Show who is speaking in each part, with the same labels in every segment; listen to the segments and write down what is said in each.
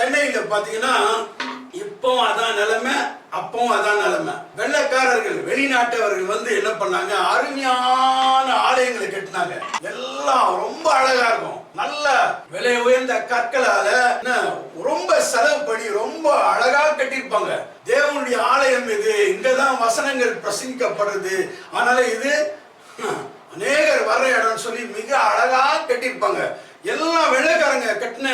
Speaker 1: சென்னையில பாத்தீங்கன்னா இப்போ அதான் நிலைமை, அப்பவும் அதான் நிலைமை. வெள்ளைக்காரர்கள் வெளிநாட்டவர்கள் வந்து என்ன பண்ணாங்க, அருமையான ஆலயங்களை கட்டினாங்க. எல்லாம் ரொம்ப அழகா இருக்கும். நல்ல விலை உயர்ந்த கற்களால ரொம்ப செலவு பண்ணி ரொம்ப அழகா கட்டியிருப்பாங்க. தேவனுடைய ஆலயம் இது, இங்கதான் வசனங்கள் பிரசங்கிக்கப்படுறது. அதனால இது அநேகர் வர்ற இடம் சொல்லி மிக அழகா கட்டியிருப்பாங்க. எல்லாம் வெள்ளைக்காரங்க கட்டின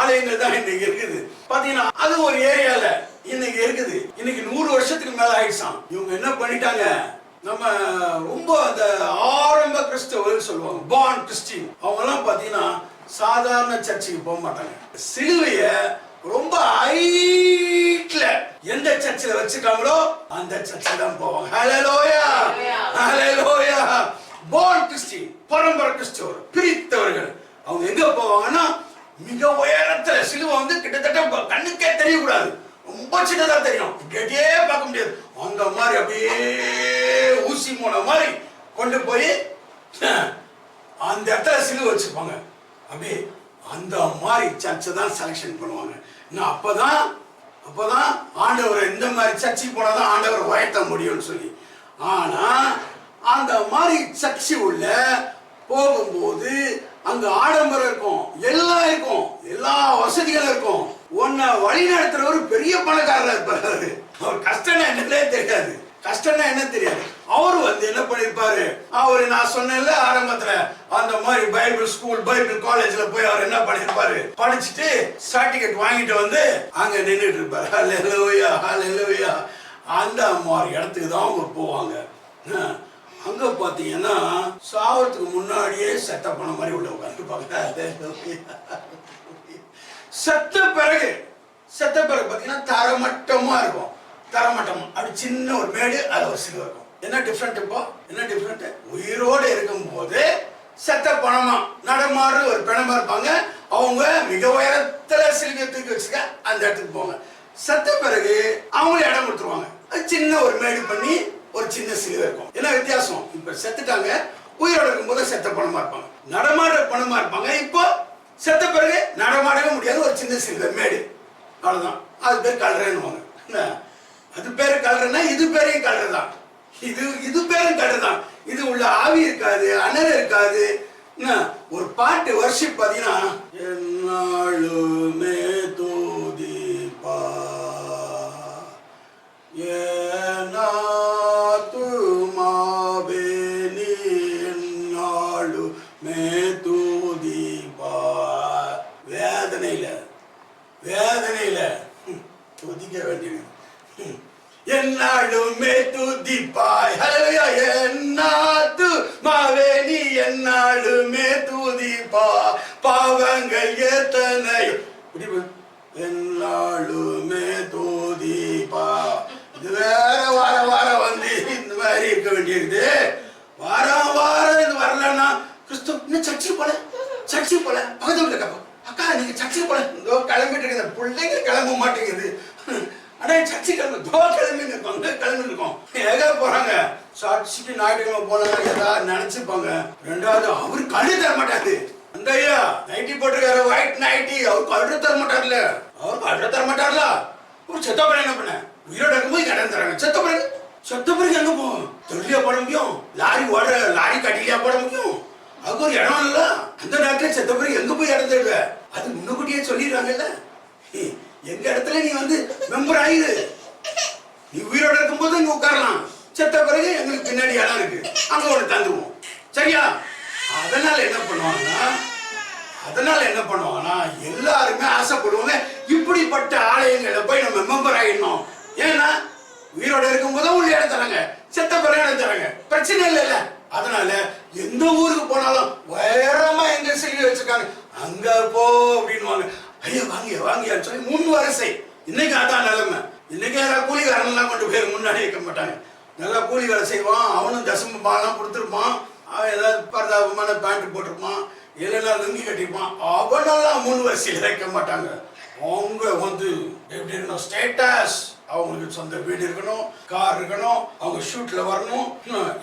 Speaker 1: ஆலயங்கள் தான் இன்னைக்கு இருக்குது. பாத்தீங்கன்னா அது ஒரு ஏரியால இன்னைக்கு இருக்குது. இன்னைக்கு 100 வருஷத்துக்கு மேல ஆயிடுச்சான். இவங்க என்ன பண்ணிட்டாங்க, நம்ம ரொம்ப அந்த ஆரம்ப கிறிஸ்தவர்கள் சொல்லுவாங்க, பார்ன் கிறிஸ்டின், அவங்க எல்லாம் பாத்தீங்கன்னா சாதாரண சர்ச்சுக்கு போக மாட்டாங்க. சிலுவைய ரொம்ப ஹைட்ல எந்த சர்ச்சில் வச்சிருக்காங்களோ அந்த சர்ச்சில் தான் போவாங்க. ஹல்லேலூயா, ஹல்லேலூயா. பார்ன் கிறிஸ்டின், பரம்பரை கிறிஸ்தவர், பிரித்தவர்கள், அவங்க எங்க போவாங்கன்னா மிக உயரத்துல சிலுவை வந்து கிட்டத்தட்ட கண்ணுக்கே தெரியக்கூடாது, ரொம்ப சின்னதா தெரியும், கேட்டே பார்க்க முடியாது. அந்த மாதிரி அப்படியே ஊசி மூண மாதிரி கொண்டு போய் அந்த இடத்துல சிலுவை வச்சிருப்பாங்க. அப்படியே அந்த மாதிரி சர்ச்சை தான் செலக்ஷன் பண்ணுவாங்க. அப்பதான் ஆண்டவர் இந்த மாதிரி சர்ச்சுக்கு போனாதான் ஆண்டவர் உயர்த்த முடியும்னு சொல்லி. ஆனா அந்த மாதிரி சர்ச்சு உள்ள போகும்போது அங்க ஆடம்பரம் இருக்கும், எல்லாம் இருக்கும், எல்லா வசதிகளும் இருக்கும். உன்னை வழி நடத்துறவர் பெரிய பணக்காரர் இருப்பாரு. அவர் கஷ்டம் என்னன்னே தெரியாது, கஷ்டம்னா என்ன தெரியாது. அவரு வந்து என்ன பண்ணிருப்பாரு, அவரு நான் சொன்னேன்ல ஆரம்பத்துல அந்த மாதிரி பைபிள் ஸ்கூல் பைபிள் காலேஜ்ல போய் அவர் என்ன பண்ணிருப்பாரு, படிச்சுட்டு சர்டிபிகேட் வாங்கிட்டு வந்து அங்க நின்றுட்டு இருப்பாரு. ஹல்லேலூயா, ஹல்லேலூயா. அந்த மாதிரி இடத்துக்கு தான் அவங்க போவாங்க. அங்க பாத்தீங்கன்னா சாவறதுக்கு முன்னாடியே செட்டப் பண்ண மாதிரி உள்ள உட்காந்துருப்பாங்க. செத்த பிறகு பாத்தீங்கன்னா தரமட்டமா இருக்கும். தரமட்டம் அப்படி சின்ன ஒரு மேடு, அது ஒரு சிலுவை இருக்கும். என்ன டிஃபரெண்ட்? இப்போ என்ன டிஃபரெண்ட்? உயிரோடு இருக்கும் போது செத்த பணமா நடமாறு ஒரு பிணமா இருப்பாங்க. அவங்க மிக உயரத்துல சிலுவையை தூக்கி வச்சுக்க அந்த இடத்துக்கு போவாங்க. செத்த பிறகு அவங்களே இடம் கொடுத்துருவாங்க. சின்ன ஒரு மேடு பண்ணி ஒரு சின்ன சிலுவை இருக்கும். என்ன வித்தியாசம்? இப்ப செத்துட்டாங்க, உயிரோடு இருக்கும் போது செத்த பணமா இருப்பாங்க, நடமாடுற பணமா இருப்பாங்க. இப்போ செத்த பிறகு நடமாடவே முடியாது, ஒரு சின்ன சிலுவை மேடு, அவ்வளவுதான். அது பேர் கல்றேன்னுவாங்க. அது பேரு கல்றனா இது பேரையும் கல்றதான், இது பேரும் கல்றதான். இது உள்ள ஆவி இருக்காது, அனல் இருக்காது. ஒரு பாட்டு வர்ஷிப் பாத்தீங்கன்னா, என்னாலுமே தூதிப்பா வேதனையில துதிக்க வேண்டியது. என்னாலுமே துதிப்பாய், ஹல்லேலூயா. என்னாது மாவேனி என்னாலுமே துதிப்பா, பாவங்கள் எத்தனையோ என்னாலுமே துதிப்பா. இது வேற வார வந்து இந்த மாதிரி இருக்க வேண்டியது. வாரம் இது வரலன்னா கிறிஸ்து இன்னும் சர்ச்சுக்கு போல பக்கத்து வீட்டுல கேட்போம், அக்கா நீங்க சர்ச்சுக்கு போல, இதோ கிளம்பிட்டு இருக்க பிள்ளைங்க கிளம்ப மாட்டேங்குது. ஆனா சர்ச்சு கிளம்பி இருக்கோம். எங்க போறாங்க சர்ச்சுக்கு ஞாயிற்றுக்கிழமை போனாங்க ஏதாவது நினைச்சுப்பாங்க. ரெண்டாவது அவரு கழு தர மாட்டாரு. அந்த ஐயா நைட்டி போட்டிருக்காரு, ஒயிட் நைட்டி, அவரு கழு தர மாட்டார்ல. ஒரு செத்த பிறகு என்ன பண்ண, உயிரோட இருக்கும்போது கடன் தராங்க. செத்த பிறகு எங்க போவோம்? தொழிலியா போட முடியும்? லாரி கட்டிலியா போட முடியும்? அதுக்கு ஒரு இடம் இல்ல. அந்த நேரத்துல செத்த பிறகு எங்க போய் இடம் தேடுவ? அது முன்னக்கூட்டியே சொல்லிடுறாங்கல்ல, எங்க இடத்துல நீ வந்து மெம்பர் ஆயிரு, நீ உயிரோட இருக்கும் போது இங்க உட்காரலாம், செத்த பிறகு எங்களுக்கு பின்னாடி இடம் இருக்கு, அங்க ஒரு தந்துருவோம், சரியா? அதனால என்ன பண்ணுவாங்கன்னா எல்லாருமே ஆசைப்படுவாங்க இப்படிப்பட்ட ஆலயங்களை போய் நம்ம மெம்பர் ஆயிடணும். ஏன்னா உயிரோட இருக்கும் போது உள்ள இடம் தராங்க, செத்த பிறகு இடம் தராங்க, பிரச்சனை இல்லைல்ல. அதனால எந்த ஊருக்கு போனாலும் உயரமா எங்க செய்ய வச்சிருக்காங்க, அங்க போ அப்படின்வாங்க. ஐயா வாங்கியான்னு சொல்லி முன் வரிசை. இன்னைக்கு அதான் நிலைமை. இன்னைக்கு யாராவது கூலிக்காரன்லாம் கொண்டு போய் முன்னாடி வைக்க மாட்டாங்க. நல்லா கூலி வேலை செய்வான், அவனும் தசம பாலாம் கொடுத்துருப்பான், அவன் ஏதாவது பரதாபமான பேண்ட் போட்டிருப்பான், இல்லைன்னா லுங்கி கட்டிருப்பான், அவனெல்லாம் முன் வரிசையில் வைக்க மாட்டாங்க. அவங்க வந்து எப்படி இருக்கணும், ஸ்டேட்டஸ், அவங்களுக்கு சொந்த வீடு இருக்கணும், கார் இருக்கணும், அவங்க ஷூட்ல வரணும்,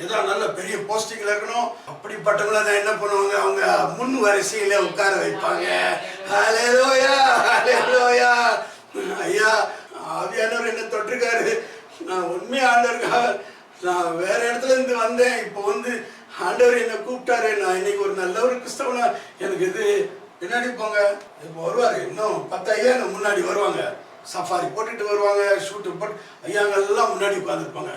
Speaker 1: ஏதாவது நல்ல பெரிய போஸ்டிங்ல இருக்கணும். அப்படிப்பட்டவங்கள தான் என்ன பண்ணுவாங்க, அவங்க முன் வரிசையில உட்கார வைப்பாங்க. ஹல்லேலூயா, ஹல்லேலூயா. நான் வேற இடத்துல இருந்து வந்தேன். இப்போ வந்து ஆண்டவர் என்னை கூப்பிட்டாரு. நான் இன்னைக்கு ஒரு நல்ல ஒரு கிறிஸ்தவனா எனக்கு இது பின்னாடி போங்க. இப்போ வருவாரு, இன்னும் 10 ஐயா முன்னாடி வருவாங்க. சஃபாரி போட்டுட்டு வருவாங்க, ஷூட்டு போட்டு ஐயாங்கெல்லாம் முன்னாடி உட்காந்துருப்பாங்க.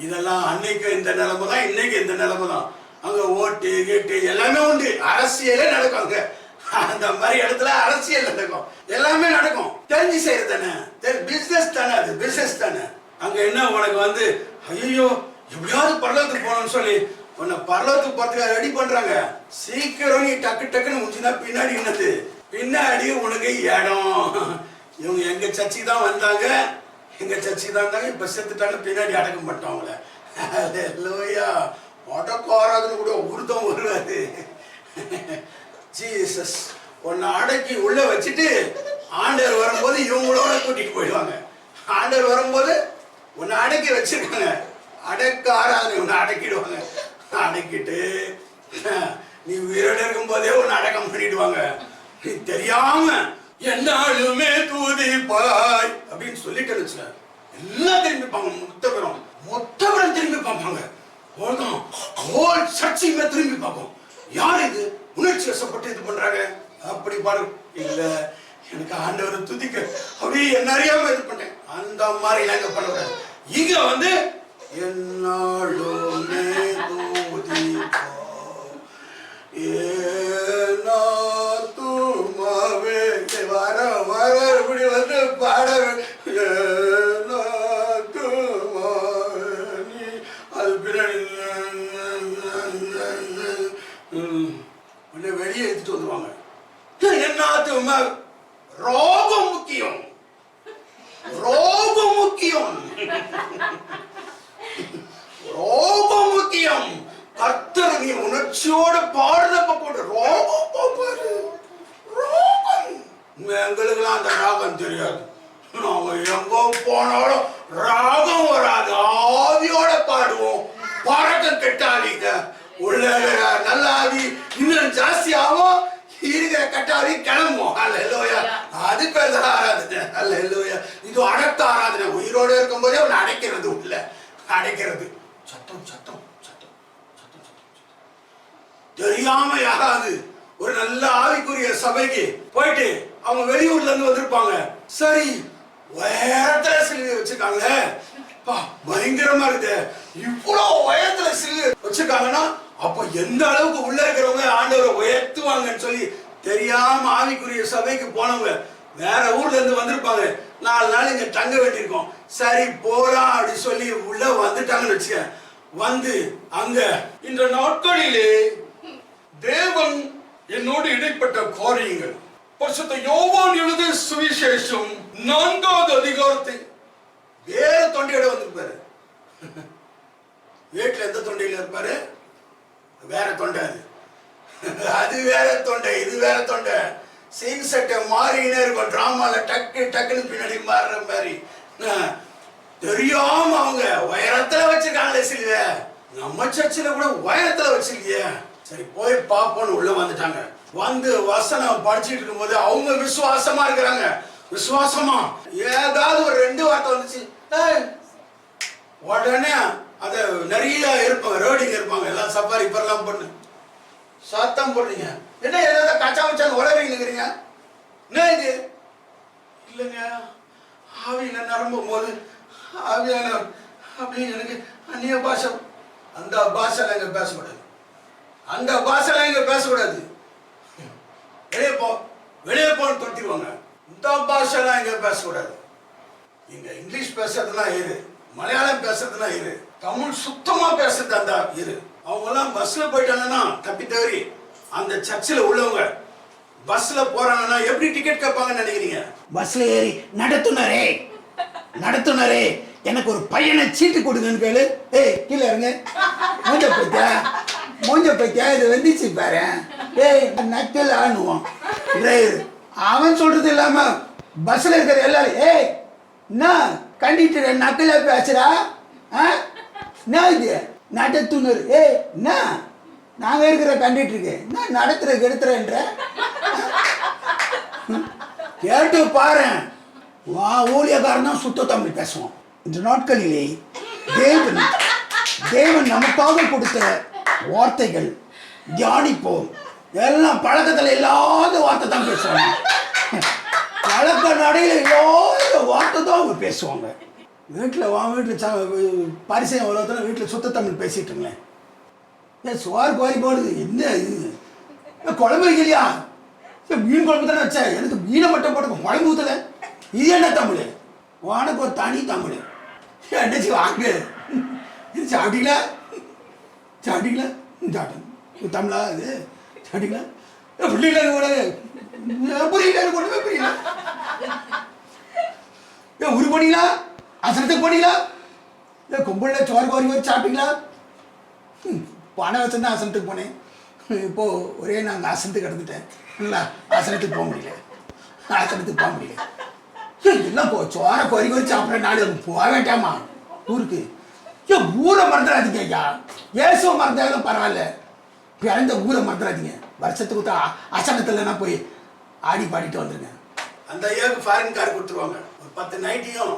Speaker 1: இதெல்லாம் அன்னைக்கு இந்த நிலைமை தான், இன்னைக்கு இந்த நிலைமை தான். அங்கே ஓட்டு கேட்டு எல்லாமே உண்டு. அரசியலே நடக்கும் அங்கே. அந்த மாதிரி இடத்துல அரசியல் நடக்கும், எல்லாமே நடக்கும். தெரிஞ்சு செய்யறது தானே, பிசினஸ் தானே, அது பிசினஸ் தானே. அங்க என்ன உனக்கு வந்து ஐயோ எப்படியாவது பரலோகத்துக்கு போகணும்னு சொல்லி உன்னை பரலோகத்துக்கு போறதுக்கு ரெடி பண்றாங்க. சீக்கிரம் நீ டக்கு டக்குன்னு முடிச்சுன்னா பின்னாடி என்னது, பின்னாடி உனக்கு இடம். இவங்க எங்க சர்ச்சுக்கு தான் வந்தாங்க, எங்க சர்ச்சுக்கு தான் வந்தாங்க, இப்ப செத்துட்டாங்க, பின்னாடி அடக்க மாட்டோம் அவங்கள. லோயா அடக்காராதுன்னு கூட உருதம் வருவாரு. ஜீசஸ் உன்னை அடக்கி உள்ள வச்சுட்டு ஆண்டவர் வரும்போது இவங்களோட கூட்டிட்டு போயிடுவாங்க. ஆண்டவர் வரும்போது உன்னை அடக்கி வச்சிருக்காங்க, அடக்க ஆராதனை உன்னை அடக்கிடுவாங்க. அடக்கிட்டு நீ உயிரோட இருக்கும் போதே உன்னை அடக்கம் பண்ணிடுவாங்க. நீ தெரியாம என்னாலுமே தூதிப்பாய் அப்படின்னு சொல்லிட்டு வச்சுக்க, எல்லாம் திரும்பி பார்ப்பாங்க. மொத்த பேரும் திரும்பி பார்ப்பாங்க. சர்ச்சையுமே திரும்பி பார்ப்போம். யார் இது உணர்ச்சி வசப்பட்டு இது பண்றாங்க அப்படி பாரு. இல்ல எனக்கு ஆண்டவரை துதிக்க அப்படியே நிறையாம இது பண்ணேன். அந்த மாதிரி நாங்க பண்ணக்கூடாது. இங்க வந்து என்னாலுமே வர வர இப்படி வந்து பாட அது பின்னாடி வெளியே எடுத்துட்டு வந்துருவாங்க. என்ன ரோகம் முக்கியம், ரோகம் முக்கியம், ரோகம் முக்கியம். கர்த்தர் நீ உணர்ச்சியோட பாடுறப்ப போட்டு ரோகம் பாப்பாரு. ரோகம் எங்களுக்கெல்லாம் அந்த ராகம் தெரியாது. நாங்க எங்க போனாலும் ராகம் வராது, ஆவியோட பாடுவோம். பறக்கம் கெட்டாதீங்க, உள்ள நல்ல ஆவி இன்னும் ஜாஸ்தி ஆகும், இருக்கிற கட்டாவி கிளம்பும். அல்லேலூயா, அது பேர் ஆராதனை. அல்லேலூயா, இது அடக்க ஆராதனை. உயிரோடு இருக்கும் போதே அவனை அடைக்கிறது, உள்ள அடைக்கிறது. சத்தம் சத்தம் சத்தம் சத்தம் சத்தம் தெரியாம யாராவது ஒரு நல்ல ஆவிக்குரிய சபைக்கு போயிட்டு அவங்க வெளியூர்ல இருந்து வந்திருப்பாங்க. சரி உயரத்துல சிலுவை வச்சிருக்காங்க, பயங்கரமா இருக்கு. இவ்வளவு உயரத்துல சிலுவை வச்சிருக்காங்கன்னா அப்ப எந்த அளவுக்கு உள்ள இருக்கிறவங்க ஆண்டவரை உயர்த்துவாங்கன்னு சொல்லி தெரியாம ஆவிக்குரிய சபைக்கு போனவங்க வேற ஊர்ல இருந்து வந்திருப்பாங்க. 4 நாள் இங்க தங்க வேண்டியிருக்கோம். சரி போலாம் அப்படி சொல்லி உள்ள வந்துட்டாங்கன்னு வச்சுக்க. வந்து அங்க இந்த நாட்களிலே தேவன் என்னோடு இடைப்பட்ட காரியங்கள். பரிசுத்த யோவான் எழுதிய சுவிசேஷம் 4வது அதிகாரத்தை வேற தொண்டையோட வந்திருப்பாரு. வீட்டுல எந்த தொண்டையில இருப்பாரு, வேற தொண்டை. அது வேற தொண்டை, இது வேற தொண்டை. சீன் சட்டை மாறினே இருக்கும். டிராமால டக்கு டக்குன்னு பின்னாடி மாறுற மாதிரி. தெரியாம அவங்க உயரத்துல வச்சிருக்காங்களே சிலுவை. நம்ம சர்ச்சில் கூட உயரத்துல வச்சிருக்கிய. சரி போய் பாப்போன்னு உள்ள வந்துட்டாங்க. வந்து வசனம் படிச்சுட்டு இருக்கும் போது அவங்க விசுவாசமா இருக்கிறாங்க. விசுவாசமா ஏதாவது ஒரு 2 வார்த்தை வந்துச்சு, உடனே அத நிறைய இருப்பாங்க, ரோடிங்க இருப்பாங்க, எல்லாம் சஃபாரி பரலாம் பண்ணு சத்தம் போடுறீங்க. என்ன ஏதாவது கச்சா வச்சாங்க உலகிறீங்க. என்ன இது இல்லைங்க, ஆவியில நிரம்பும் போது ஆவியான அப்படி எனக்கு அந்நிய பாஷை. அந்த பாஷைல எங்க பேசக்கூடாது, அந்த பாஷைல எங்க பேசக்கூடாது. வெளியே போ, வெளியே போன்னு தொட்டிடுவாங்க. இந்த பாஷைலாம் எங்க பேசக்கூடாது. இங்க இங்கிலீஷ் பேசுறதுலாம் இரு, மலையாளம் பேசுறதுலாம் இரு, தமிழ் சுத்தமா பேசுறது அந்த இரு. அவங்க எல்லாம் பஸ்ல போயிட்டாங்கன்னா தப்பி தவறி அந்த சர்ச்சில் உள்ளவங்க பஸ்ல போறாங்கன்னா எப்படி டிக்கெட் கேட்பாங்கன்னு நினைக்கிறீங்க? பஸ்ல ஏறி நடத்துனரே நடத்துனரே எனக்கு ஒரு பையனை சீட்டு கொடுங்கன்னு கேளு. ஏய் கீழே இருங்க, மூஞ்ச பைத்தியா இது வந்துச்சு பாரு. ஏய் நக்கல் ஆணுவோம். அவன் சொல்றது இல்லாம பஸ்ல இருக்கிற எல்லாரும் ஏய் என்ன கண்டிட்டு நக்கலா பேசுறா, என்ன இது நடத்துனர், ஏய் என்ன நாங்க இருக்கிற கண்டிட்டு என்ன நடத்துற கெடுத்துறன்ற கேட்டு பாரு. ஊழியக்காரன் தான் சுத்த தமிழ் பேசுவோம். இந்த நாட்களிலே தேவன் தேவன் நமக்காக கொடுத்த வார்த்தைகள் தியானிப்போம். எல்லாம் பழக்கத்தில் இல்லாத வார்த்தை தான் பேசுவாங்க. பழக்க நடையில் இல்லாத வார்த்தை தான் அவங்க பேசுவாங்க. வீட்டில் பரிசையம் உலகத்தில் வீட்டில் சுத்த தமிழ் பேசிட்டுங்களேன். ஏன் சோறு கோரி போடுது என்ன இது? குழம்பு வைக்கலையா? மீன் குழம்பு தானே வச்சேன், எனக்கு மீனை மட்டும் போட்டு குழம்பு ஊற்றல. இது என்ன தமிழ்? உனக்கு ஒரு தனி தமிழ். என்னச்சு வாங்க சாப்பிட்டீங்களா? சாப்பிட்டீங்களா? சாப்பிட்டேன். தமிழா இது? சாப்பிட்டீங்களா? புரியல கூட புரியல ஒன்றுமே புரியல. ஏன் உரு போனீங்களா? அசனத்துக்கு போனீங்களா? ஏன் கும்பலில் சோறு கோரி கோரி சாப்பிட்டீங்களா? பணம் வச்சுருந்தா ஆசனத்துக்கு போனேன். இப்போது ஒரே நாங்கள் ஆசனத்துக்கு எடுத்துட்டேன். இல்லை ஆசனத்துக்கு போக முடியல. ஆசனத்துக்கு போக முடியல. எல்லாம் சோறை கொறி கொறி சாப்பிட்ற நாள் போக வேண்டாமா ஊருக்கு? ஏன் ஊரை மறந்துடாதீங்க ஐயா. ஏசுவ மறந்தாலும் பரவாயில்ல, பிறந்த ஊரை மறந்துடாதீங்க. வருஷத்துக்கு ஆசனத்துலனா போய் ஆடி பாடிட்டு வந்துருங்க. அந்த ஐயாவுக்கு ஃபாரின் கார் கொடுத்துருவாங்க. ஒரு 10 நைட்டியும்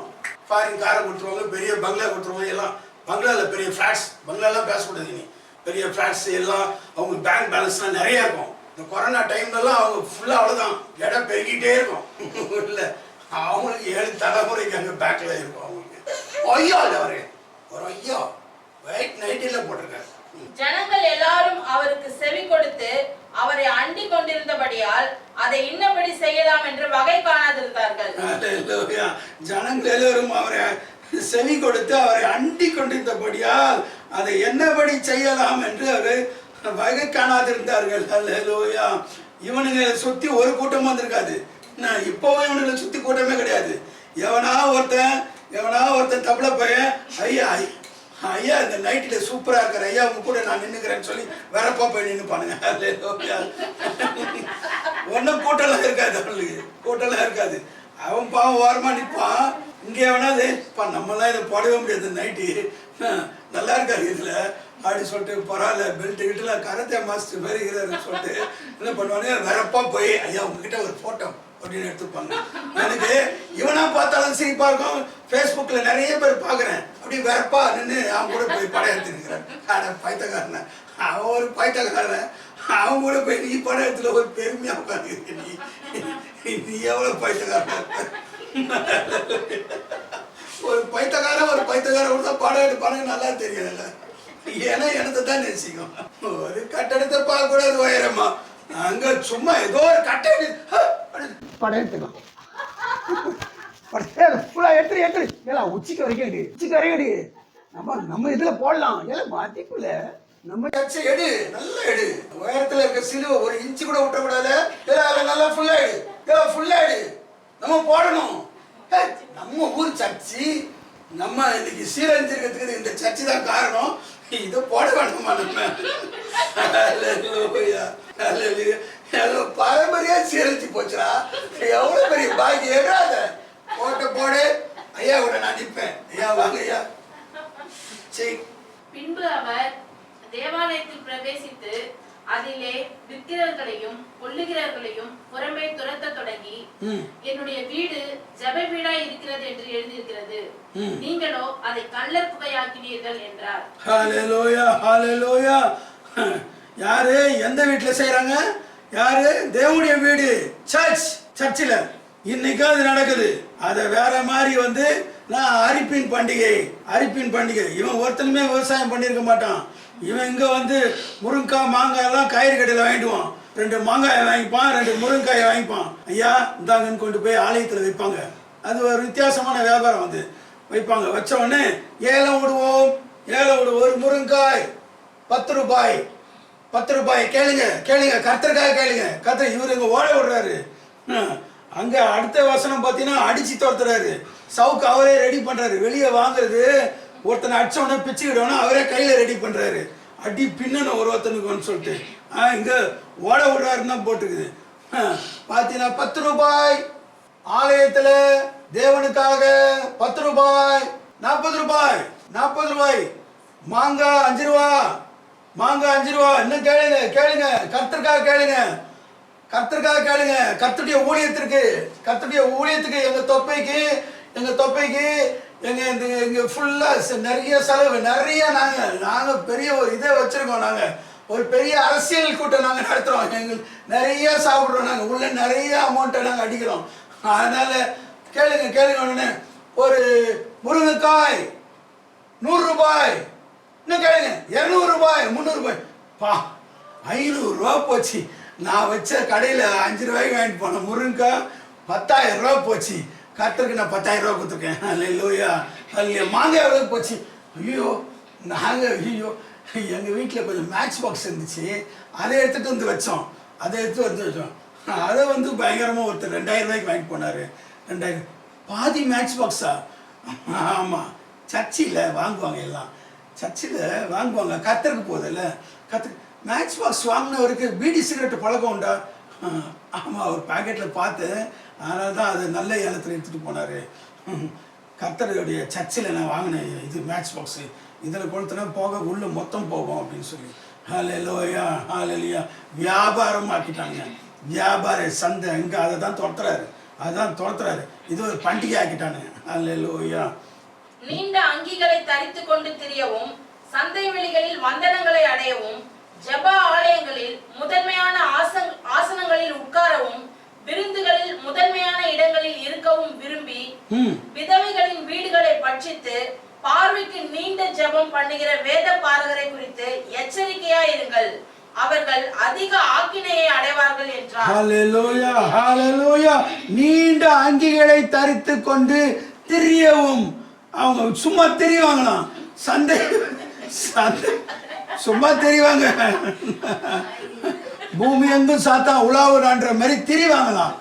Speaker 1: ஃபாரின் காரை கொடுத்துருவாங்க. பெரிய பங்களா கொடுத்துருவாங்க. எல்லாம் பங்களாவில் பெரிய ஃப்ளாட்ஸ். பங்களாலாம் பேசக்கூடாது. நீ பெரிய ஃப்ளாட்ஸ் எல்லாம் அவங்க பேங்க் பேலன்ஸ்லாம் நிறையா இருக்கும். இந்த கொரோனா டைம்லலாம் அவங்க ஃபுல்லாக அவ்வளோதான், இடம் பெருகிட்டே இருக்கும். இல்லை அவங்களுக்கு 7 தலைமுறைக்கு அங்கே பேக்கில் இருக்கும். அவங்களுக்கு ஐயா அவரு ஒரு ஐயா ஒயிட் நைட்டில் போட்டிருக்காரு.
Speaker 2: ஜனங்கள் எல்லாரும் அவருக்கு செவி கொடுத்து அவரை அண்டி கொண்டிருந்தபடியால் அதை இன்னபடி செய்யலாம் என்று வகை காணாதிருந்தார்கள்.
Speaker 1: ஜனங்கள் எல்லாரும் அவரை செவி கொடுத்து அவரை அண்டி கொண்டிருந்தபடியால் அதை என்னபடி செய்யலாம் என்று அவர் வகை காணாதிருந்தார்கள். அல்லேலூயா. இவனுங்க சுத்தி ஒரு கூட்டம் வந்திருக்காது. இப்போவும் இவனுங்களை சுத்தி கூட்டமே கிடையாது. எவனா ஒருத்தன் தமிழ பையன் ஐயா ஐயா இந்த நைட்டில் சூப்பராக இருக்கிற ஐயா உங்க கூட நான் நின்றுக்கிறேன்னு சொல்லி வரப்பா போய் நின்று பானுங்க. ஒன்றும் கூட்டம்லாம் இருக்காது. அவனுக்கு கூட்டம்லாம் இருக்காது. அவன் பாவம் ஓரமாக நிற்பான். இங்கே எவனாது நம்மளாம் இதை போடவே முடியாது. நைட்டு நல்லா இருக்காரு இதில் அப்படி சொல்லிட்டு பரவாயில்ல பெல்ட் கிட்டலாம் கராத்தே மாஸ்டர் வருகிறாருன்னு சொல்லிட்டு என்ன பண்ணுவானே வரப்பா போய் ஐயா உங்ககிட்ட ஒரு ஃபோட்டோ அப்படின்னு எடுத்துப்பாங்க. எனக்கு இவனா பார்த்தாலும் சிரிப்பா இருக்கும். ஃபேஸ்புக்கில் நிறைய பேர் பார்க்குறேன். அப்படி வரப்பா நின்று அவன் கூட போய் படம் எடுத்துருக்கிறேன். ஆனால் பைத்தக்காரனை அவன் ஒரு பைத்தக்காரன். அவன் கூட போய் நீ படம் எடுத்துல ஒரு பெருமையாக உட்காந்துருக்க. நீ எவ்வளோ பைத்தக்காரன்? ஒரு பைத்தக்காரன் தான் படம் எடுப்பானுங்க நல்லா தெரியல. ஏன்னா எனக்கு தான் நேசிக்கும். ஒரு கட்டடத்தை பார்க்க கூட அது உயரமா அங்க சும்மா ஏதோ ஒரு படம் எடுத்துக்கலாம். எடுத்துலாம் உச்சிக்கு வரைக்கும் நம்ம இதுல போடலாம். ஏன் மாத்திக்குள்ள நம்ம சர்ச்சை எடு, நல்லா எடு. உயரத்துல இருக்க சிலுவை ஒரு இன்ச்சு கூட விட்டக்கூடாது. நல்லா ஃபுல்லாயிடு. நம்ம போடணும். நம்ம ஊர் சர்ச்சு நம்ம இன்னைக்கு சீரழிஞ்சிருக்கிறதுக்கு இந்த சர்ச்சு தான் காரணம். இதை போட வேணுமா நம்ம? பாரம்பரியா சீரழிச்சு போச்சுடா. எவ்வளவு பெரிய பாக்கி ஏறாத போடு. ஐயா கூட நான் நிற்பேன். ஐயா வாங்க ஐயா. சரி.
Speaker 2: பின்பு அவர் தேவாலயத்தில் பிரவேசித்து அதிலே விற்கிறவர்களையும் கொள்ளுகிறவர்களையும் புறம்பே துரத்த தொடங்கி என்னுடைய வீடு ஜெப வீடாய் இருக்கிறது என்று எழுதியிருக்கிறது, நீங்களோ அதை கள்ளர் குகையாக்கினீர்கள் என்றார்.
Speaker 1: ஹல்லேலூயா ஹல்லேலூயா. யாரு எந்த வீட்டுல செய்யறாங்க? யாரு? தேவனுடைய வீடு சர்ச்சில் இன்னைக்கு அது நடக்குது. அதை வேற மாதிரி நான் அரிப்பின் பண்டிகை. இவன் ஒருத்தனுமே விவசாயம் பண்ணியிருக்க மாட்டான். இவன் இங்க முருங்காய் மாங்காய் எல்லாம் காய்கறி கடையில் வாங்கிடுவான். 2 மாங்காயை வாங்கிப்பான், 2 முருங்காயை வாங்கிப்பான். ஐயா இந்தாங்கன்னு கொண்டு போய் ஆலயத்தில் வைப்பாங்க. அது ஒரு வித்தியாசமான வியாபாரம். வைப்பாங்க. வச்ச உடனே ஏலம் விடுவோம். ஒரு முருங்காய் 10 ரூபாய். கேளுங்க கர்த்தருக்காக கேளுங்க. கர்த்தர் இவரு இங்க ஓட விடுறாரு. அங்க அடுத்த வசனம் பார்த்தீங்கன்னா அடிச்சு துரத்துறாரு. சவுக்கு அவரே ரெடி பண்றாரு. வெளியே வாங்குறது ஒருத்தனை அடிச்ச உடனே பிச்சுக்கிட்டோன்னா அவரே கையில ரெடி பண்றாரு. அடி பின்னணும் ஒருத்தனுக்கு சொல்லிட்டு இங்க ஓட விடுறாருன்னு தான் போட்டுக்குது. பார்த்தீங்கன்னா 10 ரூபாய் ஆலயத்துல தேவனுக்காக 10 ரூபாய். 40 ரூபாய். மாங்காய் 5 ரூபா. இன்னும் கேளுங்க கர்த்தருக்காக கேளுங்க. கர்த்தருடைய ஊழியத்துக்கு எங்க தொப்பைக்கு எங்கள் தொப்பைக்கு இங்கே ஃபுல்லாக நிறைய செலவு, நிறைய நாங்கள் பெரிய ஒரு இதை வச்சுருக்கோம். நாங்கள் ஒரு பெரிய அரசியல் கூட்டம் நாங்கள் நடத்துகிறோம். எங்களுக்கு நிறைய சாப்பிட்றோம். நாங்கள் உள்ள நிறைய அமௌண்ட்டை நாங்கள் அடிக்கிறோம். அதனால் கேளுங்க உடனே ஒரு முருங்கைக்காய் 100 ரூபாய், இன்னும் கேளுங்க 200 ரூபாய், 300 ரூபாய், 500 ரூபா போச்சு. நான் வச்ச கடையில் 5 ரூபாய்க்கு வாங்கிட்டு போனேன் முருங்கைக்காய் 10,000 ரூபா போச்சு. கர்த்தருக்கு நான் 10,000 ரூபா கொடுத்துருக்கேன். அல்லேலூயா. மாங்காய் எவ்வளோ போச்சு? ஐயோ எங்கள் வீட்டில் கொஞ்சம் மேட்ச் பாக்ஸ் இருந்துச்சு, அதை எடுத்துகிட்டு வந்து வச்சோம். அதை வந்து பயங்கரமாக ஒருத்தர் 2,000 ரூபாய்க்கு வாங்கிட்டு போனார். 2,000 பாதி மேட்ச் பாக்ஸா? ஆமாம், சர்ச்சில் வாங்குவாங்க, எல்லாம் சர்ச்சில் வாங்குவாங்க. கர்த்தருக்கு போதில்ல, மேட்ச் பாக்ஸ் வாங்கினவருக்கு பீடி சிகரெட்டு பழக்கம் உண்டா? ஆமாம், ஒரு பேக்கெட்டில் பார்த்து, அதனால தான் அது நல்ல ஏலத்தில் எடுத்துகிட்டு போனார். கர்த்தருடைய சர்ச்சில் நான் வாங்கினேன் இது மேட்ச் பாக்ஸு, இதில் கொளுத்துனா போக உள்ளே மொத்தம் போகும் அப்படின்னு சொல்லி. ஹல்லேலூயா, ஹல்லேலூயா. வியாபாரம் ஆக்கிட்டாங்க. வியாபார சந்தை எங்கே அதை தான் துரத்துறாரு. இது ஒரு பண்டிகை ஆக்கிட்டாங்க. ஹல்லேலூயா.
Speaker 2: நீண்ட அங்கிகளை தரித்து கொண்டு திரியவும், சந்தை வெளிகளில் வந்தனங்களை அடையவும், ஜெப ஆலயங்களில் முதன்மையான ஆசனங்களில் உட்காரவும், விருந்துகளில் முதன்மையான இடங்களில் இருக்கவும் விரும்பி, விதவைகளின் வீடுகளை பட்சித்து பார்வைக்கு நீண்ட ஜெபம் பண்ணுகிற வேத பாரகரை குறித்து எச்சரிக்கையாயிருங்கள், அவர்கள் அதிக ஆக்கினையை அடைவார்கள் என்றார்.
Speaker 1: ஹல்லேலூயா, ஹல்லேலூயா. நீண்ட அங்கிகளை தரித்து கொண்டு திரியவும், அவங்க சும்மா திரிவாங்களாம். சந்தை சும்மா தெரிவாங்க. பூமி எங்கும் சாத்தா உலாவுறான்ற மாதிரி திரிவாங்களாம்.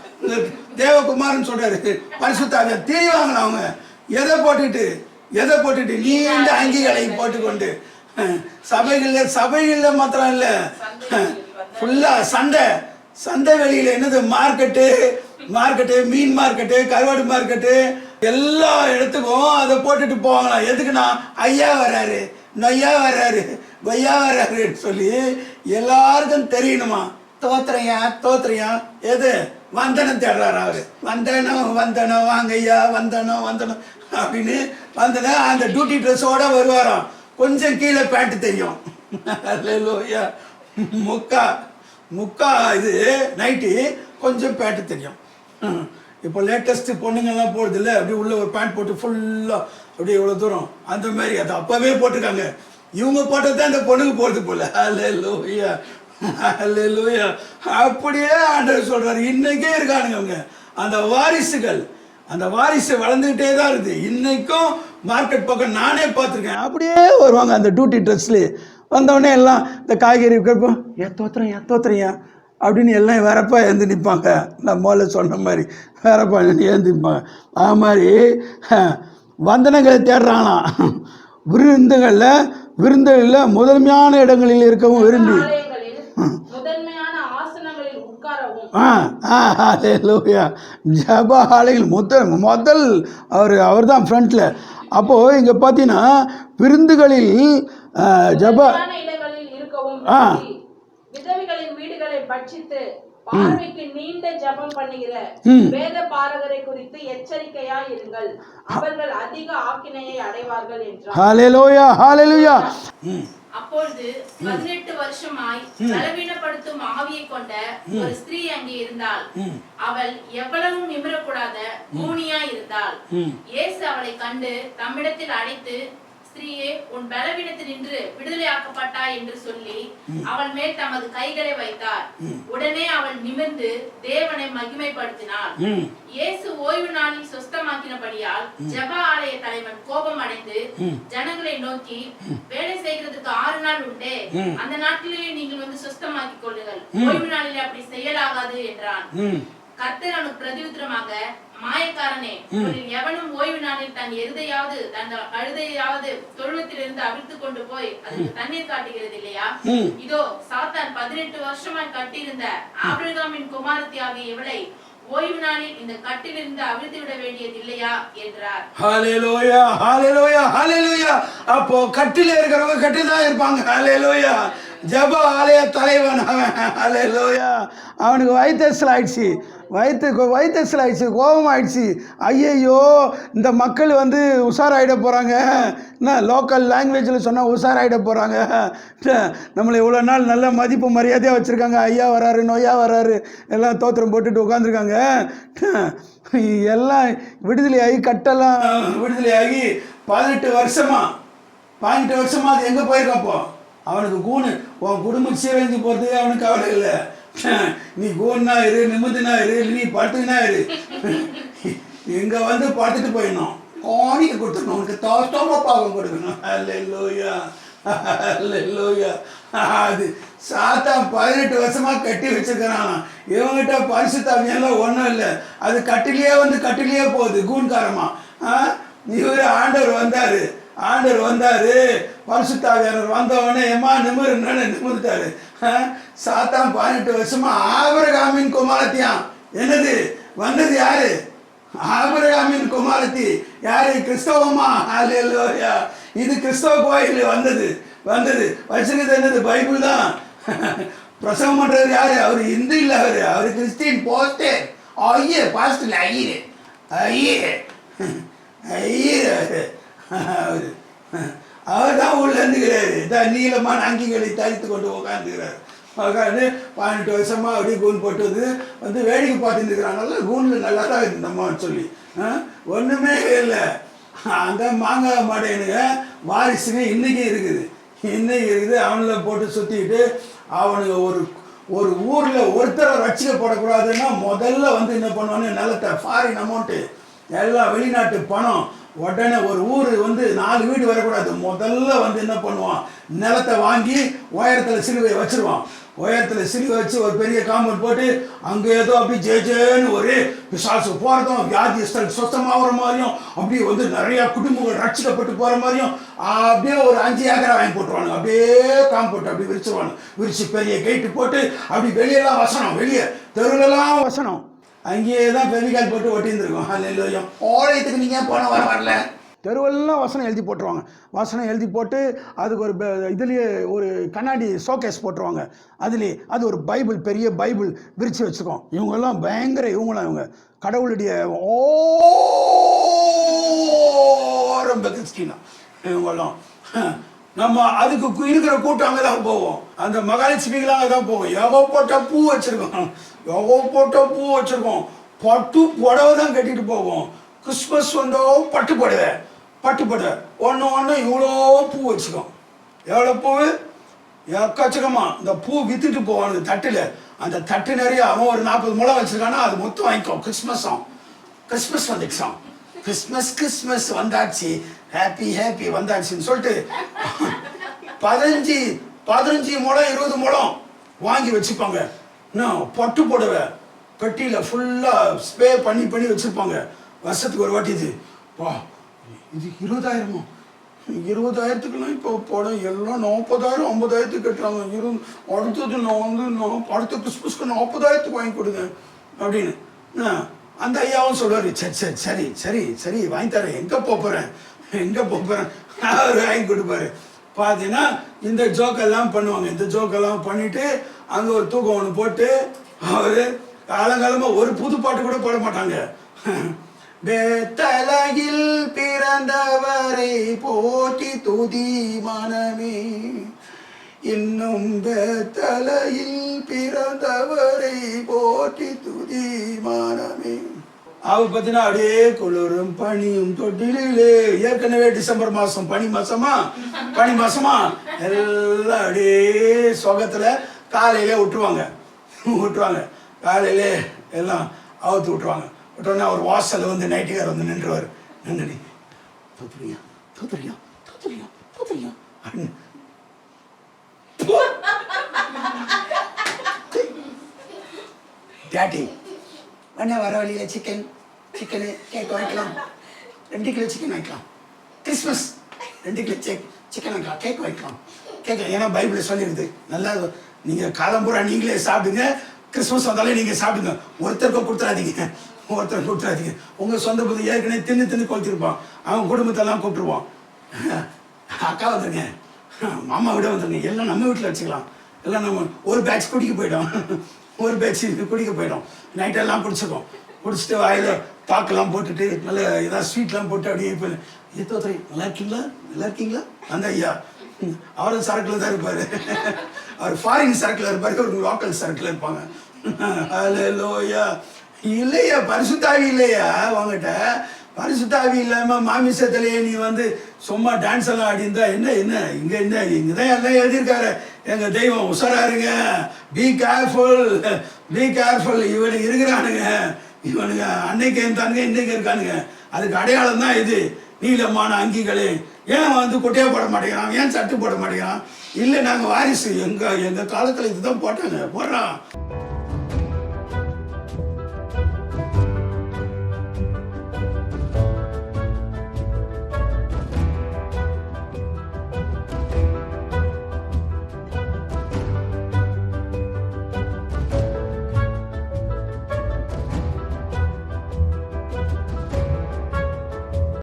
Speaker 1: தேவகுமாரன் சொல்றாரு, பரிசுத்தாவியா திரிவாங்களாம். அவங்க எதை போட்டுட்டு நீண்ட அங்கிகளை போட்டுக்கொண்டு சபைகளில் மாத்திரம் இல்லை, ஃபுல்லா சந்தை வெளியில என்னது மார்க்கெட்டு, மீன் மார்க்கெட்டு, கருவாடு மார்க்கெட்டு, எல்லா இடத்துக்கும் அதை போட்டுட்டு போவாங்களாம். எதுக்குன்னா ஐயா வர்றாரு, நொய்யா வர்றாரு, கொய்யா வர்றாருன்னு சொல்லி எல்லாருக்கும் தெரியணுமா. தோத்துறையா எது வந்தனம் தேடுறாரு அவரு. வந்தனம் வாங்கய்யா, வந்தனம் அப்படின்னு அந்த டியூட்டி ட்ரெஸ்ஸோட வருவாராம். கொஞ்சம் கீழே பேண்ட் தெரியும். அல்லேலூயா. முக்கா இது நைட்டி, கொஞ்சம் பேண்ட் தெரியும். இப்போ லேட்டஸ்ட் பொண்ணுங்கள்லாம் போடுறது இல்லை, அப்படியே உள்ள ஒரு பேண்ட் போட்டு ஃபுல்லாக அப்படியே இவ்வளோ தூரம், அந்த மாதிரி அது அப்போவே போட்டிருக்காங்க. இவங்க போட்டது தான் அந்த பொண்ணுக்கு போடுறது போல. அல்லேலூயா, அல்லேலூயா. அப்படியே ஆண்டவர் சொல்றாரு, இன்னைக்கே இருக்கானுங்க அவங்க. அந்த வாரிசு வளர்ந்துக்கிட்டே தான் இருக்குது. இன்னைக்கும் மார்க்கெட் பக்கம் நானே பார்த்துருக்கேன். அப்படியே வருவாங்க அந்த டியூட்டி ட்ரெஸ்லேயே. வந்தவொடனே எல்லாம் இந்த காய்கறி இருக்கிறப்போ தோத்துறையா அப்படின்னு எல்லாம் வேறப்பா எழுந்து நிற்பாங்க. நான் முதல்ல சொன்ன மாதிரி வேறப்பா எழுந்து நிற்பாங்க. அது மாதிரி வந்தனங்களை தேடுறாங்களாம். விருந்துகளில் முதன்மையான இடங்களில் இருக்கவும் விரும்பி ஜப ஆலயங்கள் முதல் அவர் தான் ஃப்ரண்ட்ல. அப்போது இங்கே பார்த்தீங்கன்னா விருந்துகளில் ஜப
Speaker 2: வீடுகளை பட்சித்து பார்வைக்கு நீண்ட ஜெபம் பண்ணுகிற வேத பாரகரை குறித்து எச்சரிக்கையாய் இருங்கள், அவர்கள் அதிக ஆக்கினையை அடைவார்கள் என்றார்.
Speaker 1: ஹல்லேலூயா, ஹல்லேலூயா.
Speaker 2: அப்பொழுது 18 வருஷமாய் பலவீனப்படுத்தும் ஆவியை கொண்ட ஒரு ஸ்திரீ அங்கே இருந்தாள். அவள் எவ்வளவும் நிமிரக்கூடாத கூனியாய் இருந்தாள். இயேசு அவளை கண்டு தம்மிடத்தில் அழைத்து, ஸ்திரீயே, உன் பலவீனத்தினின்று விடுதலையாக்கப்பட்டாய் என்று சொல்லி அவள் மேல் தமது கைகளை வைத்தார். உடனே அவள் நிமிர்ந்து தேவனை மகிமைப்படுத்தினாள். இயேசு ஓய்வு நாளில் சுஸ்தமாக்கினபடியால் ஜெப ஆலய தலைவன் கோபம் அடைந்து ஜனங்களை நோக்கி, வேலை செய்கிறதுக்கு 6 நாள் உண்டே, அந்த நாட்டிலேயே நீங்கள் வந்து சுஸ்தமாக்கிக் கொள்ளுங்கள், ஓய்வு நாளில் அப்படி செய்யலாகாது என்றான். கர்த்தர் அவனுக்கு பிரதியுத்தரமாக, மாயக்காரனே, உங்களில் எவனும் ஓய்வு நாளில் தன் எருதையாவது தன் கழுதையாவது தொழுவத்திலிருந்து அவிழ்த்து கொண்டு போய் அதற்கு தண்ணீர் காட்டுகிறது இல்லையா? இதோ சாத்தான் 18 வருஷமாய் கட்டியிருந்த ஆபிரகாமின் குமாரத்தி ஆகிய இவளை ஓய்வு நாளில் இந்த கட்டிலிருந்து அவிழ்த்து விட வேண்டியது இல்லையா என்றார்.
Speaker 1: ஹல்லேலூயா, ஹல்லேலூயா, ஹல்லேலூயா. அப்போ கட்டில இருக்கிறவங்க கட்டிதான் இருப்பாங்க. ஹல்லேலூயா. ஜப ஆலய தலைவன் அவன். அல்லேலூயா. அவனுக்கு வயிற்றுச்சல் ஆயிடுச்சு, வயிற்றுச்சல் ஆயிடுச்சு, கோபம் ஆயிடுச்சு. ஐயையோ, இந்த மக்கள் வந்து உஷாராயிட போகிறாங்க, என்ன லோக்கல் லாங்குவேஜில் சொன்னால் உஷாராயிட போகிறாங்க, நம்மளை இவ்வளோ நாள் நல்ல மதிப்பு மரியாதையாக வச்சுருக்காங்க, ஐயா வராரு நோயா வராரு எல்லாம் தோத்திரம் போட்டுட்டு உட்காந்துருக்காங்க, எல்லாம் விடுதலையாகி கட்டெல்லாம் விடுதலையாகி 18 வருஷமா அது எங்கே போயிருக்கப்போ அவனுக்கு கூணு. உன் குடும்பம் சீரழிஞ்சு போகிறதுக்கு அவனுக்கு கவலை இல்லை. நீ கூண்ணா இரு, நிமிந்துனா இரு, நீ படுத்துனா இரு, இங்கே வந்து படுத்துட்டு போயிடணும், கோணிக்கு கொடுத்துடணும், உனக்கு தோஷ்டமாக பாகம் கொடுக்கணும். அல்லேலூயா, அல்லேலூயா. அது சாத்தான் 18 வருஷமா கட்டி வச்சிருக்கிறான். இவங்கிட்ட பரிசுத்தாவியெல்லாம் ஒன்றும் இல்லை, அது கட்டிலேயே போகுது கூண்காரமா. இவர் ஆண்டவர் வந்தாரு, பரிசுத்தாவியானவர் வந்தவொடனே ஏமா நிமிர்ந்துட்டாரு. சாத்தான் 18 வருஷமா ஆபிரகாமின் குமாரத்தியான். என்னது வந்தது யாரு? ஆபிரகாமின் குமாரத்தி யாரு? கிறிஸ்தவமா? அல்லேலூயா. இது கிறிஸ்தவ கோயில் வந்தது வச்சிருக்கிறது என்னது? பைபிள் தான். பிரசவம் பண்றது யாரு? அவர் இந்து இல்லை, அவரு கிறிஸ்டின் போஸ்டர். பாஸ்டர் அவர் தான் உள்ள இருந்துக்கிறாரு. நீளமான அங்கிகளை தரித்து கொண்டு உட்காந்துக்கிறாரு. உட்காந்து 18 வருஷமா அப்படியே கூன் போட்டு வந்து வேடிக்கை பார்த்துருக்கிறாங்கல்ல, கூனில் நல்லா தான் இருந்தம்மான்னு சொல்லி ஒன்றுமே இல்லை. அந்த மாங்காய் மாடையனுங்க வாரிசுங்க இன்னைக்கு இருக்குது. அவனில் போட்டு சுற்றிக்கிட்டு அவனுக்கு ஒரு ஊரில் ஒருத்தரை ரட்சிக்கப்படக்கூடாதுன்னா முதல்ல வந்து என்ன பண்ணுவான்னு, நிலத்தை ஃபாரின் அமௌண்ட்டு எல்லாம் வெளிநாட்டு பணம், உடனே ஒரு ஊர் வந்து 4 வீடு வரக்கூடாது, முதல்ல வந்து என்ன பண்ணுவான், நிலத்தை வாங்கி உயரத்தில் சிலுவையை வச்சிருவான். உயரத்தில் சிலுவை வச்சு ஒரு பெரிய காம்பவுண்ட் போட்டு அங்கே ஏதோ அப்படி ஜேஜேன்னு ஒரு பிசாசு போகிறதும், வியாதிஸ்தல் சுத்தமாகிற மாதிரியும், அப்படியே வந்து நிறையா குடும்பங்கள் ரட்சிக்கப்பட்டு போகிற மாதிரியும் அப்படியே ஒரு 5 ஏக்கரை வாங்கி போட்டுருவானுங்க. அப்படியே காம்பவுண்ட் அப்படி விரிச்சிருவானு, விரிச்சு பெரிய கேட்டு போட்டு அப்படி வெளியெல்லாம் வசனம், வெளியே தெருவிலெல்லாம் வசனம், அங்கேயே தான் பெவிகால் போட்டு ஒட்டியிருந்துருக்கோம். அல்லேலூயா. ஆலயத்துக்கு நீங்கள் போன வரல, தெருவெல்லாம் வசனம் எழுதி போட்டுருவாங்க. வசனம் எழுதி போட்டு அதுக்கு ஒரு இதுலேயே ஒரு கண்ணாடி ஷோகேஸ் போட்டுருவாங்க. அதுலேயே அது ஒரு பைபிள், பெரிய பைபிள் விரித்து வச்சுருக்கோம். இவங்கெல்லாம் பயங்கர, இவங்க கடவுளுடைய ரொம்ப கிறிஸ்டினா இவங்கெல்லாம். நம்ம அதுக்கு இருக்கிற கூட்டம் அங்கே தான் போவோம், அந்த மகாலட்சுமிகளாக அங்கே தான் போவோம். எவோ போட்ட பூ வச்சுருக்கோம், பட்டு புடவை தான் கட்டிட்டு போவோம். கிறிஸ்மஸ் வந்தோ பட்டு புடவை ஒன்று இவ்வளோ பூ வச்சுக்கோம். எவ்வளோ பூ? எக்கச்சக்கமாக. இந்த பூ விற்றுட்டு போவான் தட்டில், அந்த தட்டு நிறைய அவன் ஒரு 40 முழம் வச்சுருக்கானா அது மொத்தம் வாங்கிக்கோ. கிறிஸ்மஸ் வந்துடுச்சான், கிறிஸ்மஸ் வந்தாச்சு, ஹாப்பி வந்தாச்சுன்னு சொல்லிட்டு 15 முழம் 20 முழம் வாங்கி வச்சுப்பாங்க. பட்டு புடவை கட்டியில் ஃபுல்லாக ஸ்ப்ரே பண்ணி வச்சுருப்பாங்க. வருஷத்துக்கு ஒரு வாட்டி இது 20,000 20,000க்குலாம் இப்போ படம் எல்லாம் 40,000 50,000 கட்டுறாங்க. அடுத்தது நான் அடுத்த கிறிஸ்மஸ்க்கு 40,000 வாங்கி கொடுங்க அப்படின்னு. அந்த ஐயாவும் சொல்லுவார், சரி வாங்கி தரேன், எங்கே போகிறேன் அவர் வாங்கி கொடுப்பாரு. பார்த்தீங்கன்னா இந்த ஜோக்கெல்லாம் பண்ணுவாங்க. இந்த ஜோக்கெல்லாம் பண்ணிவிட்டு அங்கே ஒரு தூக்கம் ஒன்று போட்டு அவர் காலங்காலமாக ஒரு புது பாட்டு கூட பாட மாட்டாங்க. பெத்தலகில் பிறந்தவரை போற்றி துதி மனமே, இன்னும் பெத்தலையில் பிறந்தவரை போற்றி துதி மனமே. அவர் பார்த்தீங்கன்னா அப்படியே குளிரும் பனியும் தொட்டிலே, ஏற்கனவே டிசம்பர் மாதம் பனி மாசமா எல்லாம் அப்படியே சொகத்தில் காலையிலே விட்டுருவாங்க. காலையிலே எல்லாம் அவுத்து விட்டுருவாங்க. விட்டோன்னா ஒரு வாசலில் வந்து நைட்டுக்கார் வந்து நின்றுவார். நின்று தோத்துறியா டேட்டி வேணா வர வழியில் சிக்கனு கேக் வாங்கிக்கலாம், 2 கிலோ சிக்கன் வாங்கிக்கலாம். கிறிஸ்மஸ் 2 கிலோ சிக்கன் வாங்கிக்கலாம், கேக் வாங்கிக்கலாம். ஏன்னா பைபிளில் சொல்லிடுது, நல்லா நீங்கள் காலம்பூரா நீங்களே சாப்பிடுங்க, கிறிஸ்மஸ் வந்தாலே நீங்கள் சாப்பிடுங்க, ஒருத்தருக்கும் கொடுத்துடாதீங்க. உங்கள் சொந்த புது ஏற்கனவே தின்னு கொளுத்திருப்பான், அவன் குடும்பத்தெல்லாம் கூப்பிட்டுருவான். அக்கா வந்துருங்க, மாமா விட வந்துருங்க, எல்லாம் நம்ம வீட்டில் வச்சுக்கலாம். எல்லாம் நம்ம ஒரு பேட்ச் குடிக்க போயிட்டோம். ஒரு பேட்ச் குடிக்க போயிட்டோம். நைட்டெல்லாம் குடிச்சிருக்கோம். குடிச்சிட்டு வாயில் பாக்கெல்லாம் போட்டுட்டு நல்ல ஏதாவது ஸ்வீட்லாம் போட்டு அப்படியே இப்போ ஏத்தோத்தரை நல்லா இருக்கீங்களா, நல்லா இருக்கீங்களா, அந்த ஐயா அவரும் சரக்கில் தான் இருப்பார். அவர் ஃபாரின் சரக்கில் இருப்பார், ஒரு லோக்கல் சரக்கில் இருப்பாங்க. ஹல்லேலூயா. இல்லையா பரிசுத்தாவி இல்லையா உங்ககிட்ட? பரிசுத்தாவி இல்லாமல் மாமிசத்திலேயே நீ வந்து சும்மா டான்ஸ் எல்லாம் ஆடிந்தா என்ன என்ன இங்கே என்ன இங்கே தான் எல்லாம் எழுதியிருக்காரு எங்கள் தெய்வம். உஷாரா இருங்க, பி கேர்ஃபுல், பி கேர்ஃபுல். இவனுக்கு இருக்கிறானுங்க, இவனுங்க அன்னைக்கு இருந்தானுங்க, இன்னைக்கு இருக்கானுங்க. அதுக்கு அடையாளம் தான் இது. நீளமான அங்கிகளே, ஏன் வந்து கொட்டையாக போட மாட்டேங்கிறான், ஏன் சட்டு போட மாட்டேங்கிறான்? இல்லை நாங்கள் வாரிசு, எங்கள் காலத்தில் இதுதான் போட்டாங்க, போடுறான்.